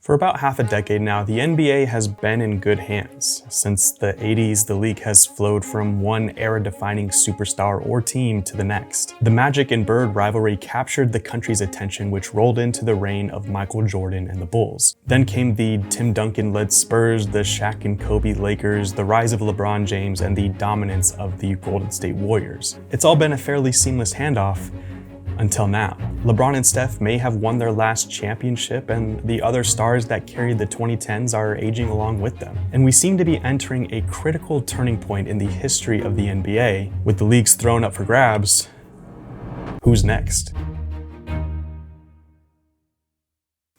For about half a decade now, the NBA has been in good hands. Since the 80s, the league has flowed from one era-defining superstar or team to the next. The Magic and Bird rivalry captured the country's attention, which rolled into the reign of Michael Jordan and the Bulls. Then came the Tim Duncan-led Spurs, the Shaq and Kobe Lakers, the rise of LeBron James, and the dominance of the Golden State Warriors. It's all been a fairly seamless handoff, until now. LeBron and Steph may have won their last championship, and the other stars that carried the 2010s are aging along with them. And we seem to be entering a critical turning point in the history of the NBA. With the leagues thrown up for grabs, who's next?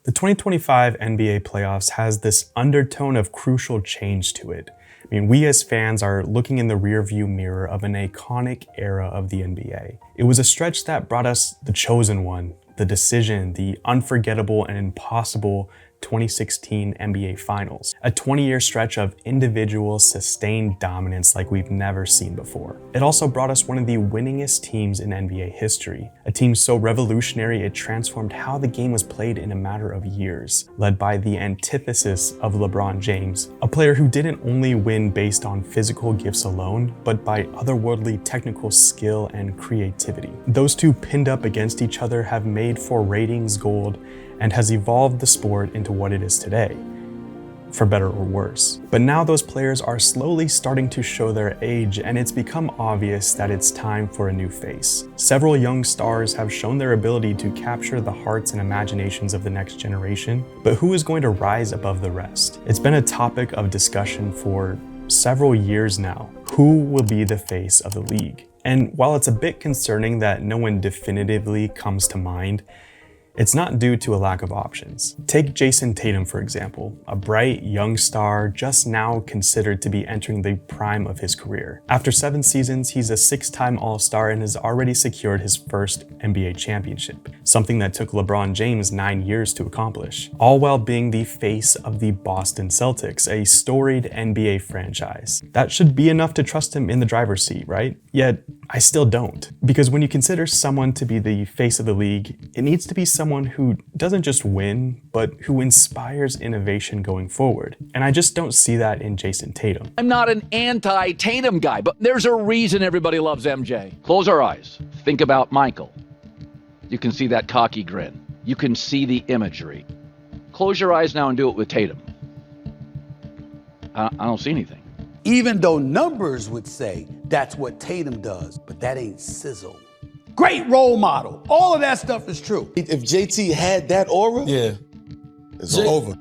The 2025 NBA playoffs has this undertone of crucial change to it. I mean, we as fans are looking in the rearview mirror of an iconic era of the NBA. It was a stretch that brought us the chosen one, the decision, the unforgettable and impossible 2016 NBA Finals, a 20-year stretch of individual, sustained dominance like we've never seen before. It also brought us one of the winningest teams in NBA history, a team so revolutionary it transformed how the game was played in a matter of years, led by the antithesis of LeBron James, a player who didn't only win based on physical gifts alone, but by otherworldly technical skill and creativity. Those two pinned up against each other have made for ratings gold and has evolved the sport into what it is today, for better or worse. But now those players are slowly starting to show their age, and it's become obvious that it's time for a new face. Several young stars have shown their ability to capture the hearts and imaginations of the next generation, but who is going to rise above the rest? It's been a topic of discussion for several years now. Who will be the face of the league? And while it's a bit concerning that no one definitively comes to mind, it's not due to a lack of options. Take Jayson Tatum, for example, a bright young star just now considered to be entering the prime of his career. After 7 seasons, he's a 6-time All-Star and has already secured his first NBA championship, something that took LeBron James 9 years to accomplish, all while being the face of the Boston Celtics, a storied NBA franchise. That should be enough to trust him in the driver's seat, right? Yet, I still don't. Because when you consider someone to be the face of the league, it needs to be someone who doesn't just win, but who inspires innovation going forward. And I just don't see that in Jayson Tatum. I'm not an anti-Tatum guy, but there's a reason everybody loves MJ. Close our eyes. Think about Michael. You can see that cocky grin. You can see the imagery. Close your eyes now and do it with Tatum. I don't see anything. Even though numbers would say that's what Tatum does, but that ain't sizzle. Great role model. All of that stuff is true. If JT had that aura, it's over.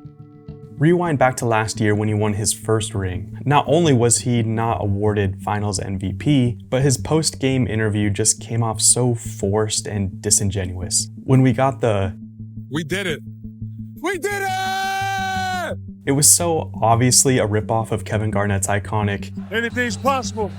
Rewind back to last year when he won his first ring. Not only was he not awarded Finals MVP, but his post-game interview just came off so forced and disingenuous. When we got the "We did it! We did it!" It was so obviously a ripoff of Kevin Garnett's iconic "Anything's possible!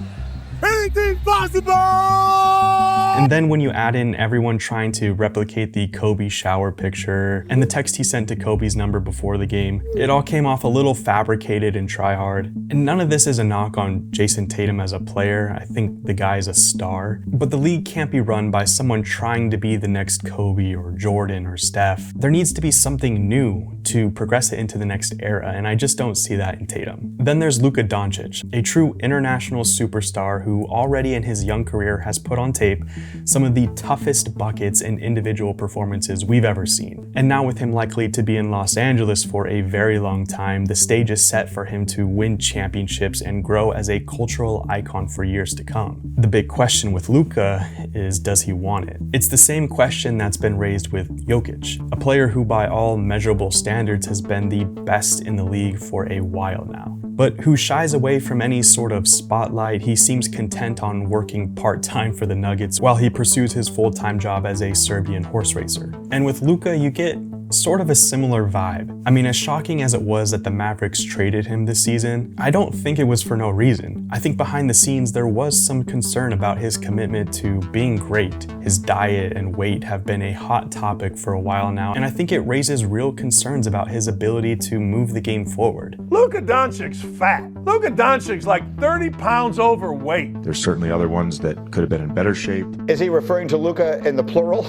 Anything's possible!" And then when you add in everyone trying to replicate the Kobe shower picture and the text he sent to Kobe's number before the game, it all came off a little fabricated and try-hard. And none of this is a knock on Jayson Tatum as a player. I think the guy's a star. But the league can't be run by someone trying to be the next Kobe or Jordan or Steph. There needs to be something new to progress it into the next era, and I just don't see that in Tatum. Then there's Luka Doncic, a true international superstar who already in his young career has put on tape some of the toughest buckets and individual performances we've ever seen. And now with him likely to be in Los Angeles for a very long time, the stage is set for him to win championships and grow as a cultural icon for years to come. The big question with Luka is, does he want it? It's the same question that's been raised with Jokic, a player who by all measurable standards has been the best in the league for a while now, but who shies away from any sort of spotlight. He seems content on working part-time for the Nuggets while he pursues his full-time job as a Serbian horse racer. And with Luka, you get sort of a similar vibe. I mean, as shocking as it was that the Mavericks traded him this season, I don't think it was for no reason. I think behind the scenes there was some concern about his commitment to being great. His diet and weight have been a hot topic for a while now, and I think it raises real concerns about his ability to move the game forward. Luka Doncic's fat. Luka Doncic's like 30 pounds overweight. There's certainly other ones that could have been in better shape. Is he referring to Luka in the plural?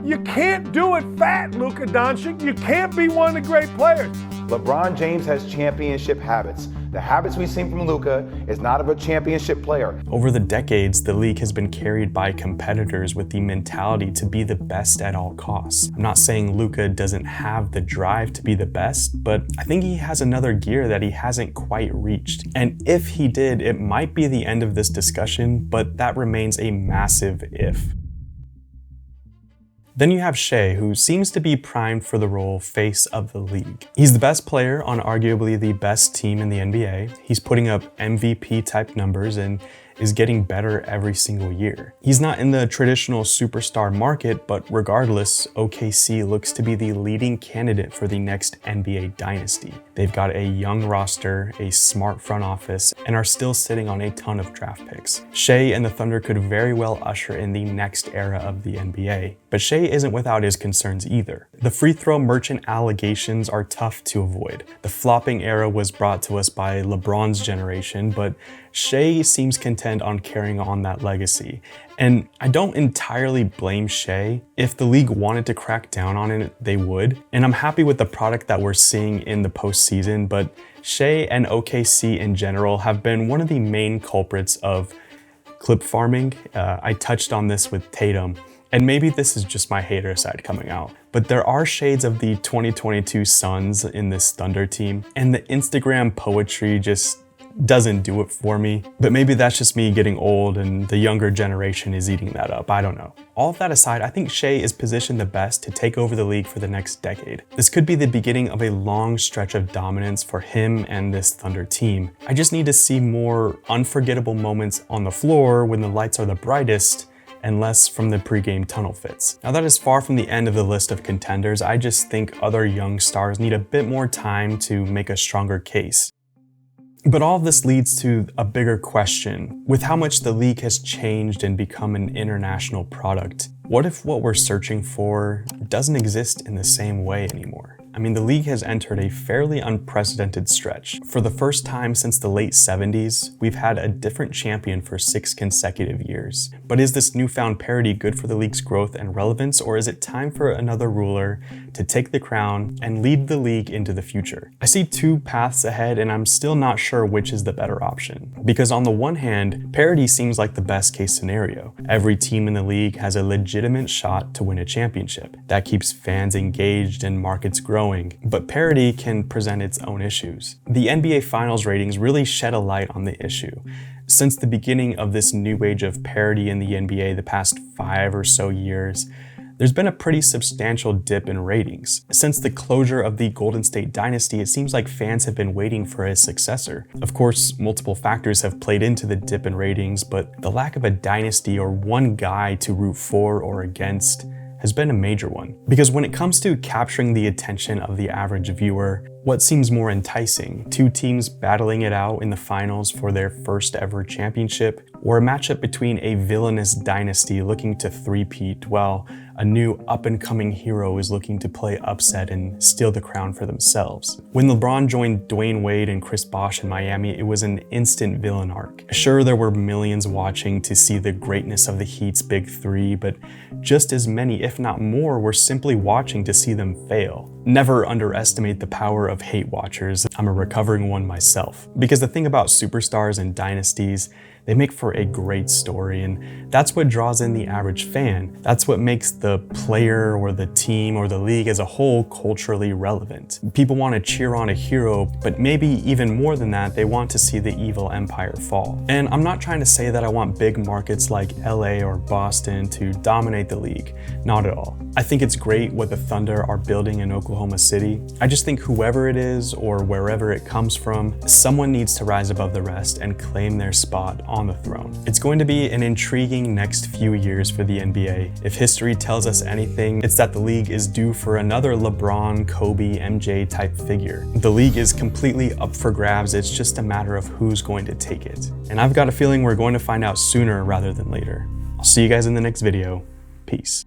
You can't do it fat, Luka Doncic. You can't be one of the great players. LeBron James has championship habits. The habits we've seen from Luka is not of a championship player. Over the decades, the league has been carried by competitors with the mentality to be the best at all costs. I'm not saying Luka doesn't have the drive to be the best, but I think he has another gear that he hasn't quite reached. And if he did, it might be the end of this discussion, but that remains a massive if. Then you have Shai, who seems to be primed for the role face of the league. He's the best player on arguably the best team in the NBA. He's putting up MVP type numbers and is getting better every single year. He's not in the traditional superstar market, but regardless, OKC looks to be the leading candidate for the next NBA dynasty. They've got a young roster, a smart front office, and are still sitting on a ton of draft picks. Shai and the Thunder could very well usher in the next era of the NBA. But Shai isn't without his concerns either. The free throw merchant allegations are tough to avoid. The flopping era was brought to us by LeBron's generation, but Shai seems content on carrying on that legacy. And I don't entirely blame Shai. If the league wanted to crack down on it, they would. And I'm happy with the product that we're seeing in the postseason, but Shai and OKC in general have been one of the main culprits of clip farming. I touched on this with Tatum. And maybe this is just my hater side coming out, but there are shades of the 2022 Suns in this Thunder team, and the Instagram poetry just doesn't do it for me. But maybe that's just me getting old and the younger generation is eating that up, I don't know. All of that aside, I think Shai is positioned the best to take over the league for the next decade. This could be the beginning of a long stretch of dominance for him and this Thunder team. I just need to see more unforgettable moments on the floor when the lights are the brightest, and less from the pregame tunnel fits. Now that is far from the end of the list of contenders. I just think other young stars need a bit more time to make a stronger case. But all of this leads to a bigger question. With how much the league has changed and become an international product, what if what we're searching for doesn't exist in the same way anymore? I mean, the league has entered a fairly unprecedented stretch. For the first time since the late 70s, we've had a different champion for 6 consecutive years. But is this newfound parity good for the league's growth and relevance, or is it time for another ruler to take the crown and lead the league into the future? I see 2 paths ahead, and I'm still not sure which is the better option. Because on the one hand, parity seems like the best case scenario. Every team in the league has a legitimate shot to win a championship. That keeps fans engaged and markets growing. But parity can present its own issues. The NBA Finals ratings really shed a light on the issue. Since the beginning of this new age of parity in the NBA the past 5 or so years, there's been a pretty substantial dip in ratings. Since the closure of the Golden State dynasty, it seems like fans have been waiting for a successor. Of course, multiple factors have played into the dip in ratings, but the lack of a dynasty or one guy to root for or against has been a major one. Because when it comes to capturing the attention of the average viewer, what seems more enticing? 2 teams battling it out in the finals for their first ever championship, or a matchup between a villainous dynasty looking to three-peat while a new up-and-coming hero is looking to play upset and steal the crown for themselves? When LeBron joined Dwayne Wade and Chris Bosh in Miami, it was an instant villain arc. Sure, there were millions watching to see the greatness of the Heat's big 3, but just as many, if not more, were simply watching to see them fail. Never underestimate the power of hate watchers. I'm a recovering one myself. Because the thing about superstars and dynasties, they make for a great story, and that's what draws in the average fan. That's what makes the player or the team or the league as a whole culturally relevant. People want to cheer on a hero, but maybe even more than that, they want to see the evil empire fall. And I'm not trying to say that I want big markets like LA or Boston to dominate the league. Not at all. I think it's great what the Thunder are building in Oklahoma City. I just think whoever it is or wherever it comes from, someone needs to rise above the rest and claim their spot on the throne. It's going to be an intriguing next few years for the NBA. If history tells us anything, it's that the league is due for another LeBron, Kobe, MJ type figure. The league is completely up for grabs. It's just a matter of who's going to take it. And I've got a feeling we're going to find out sooner rather than later. I'll see you guys in the next video. Peace.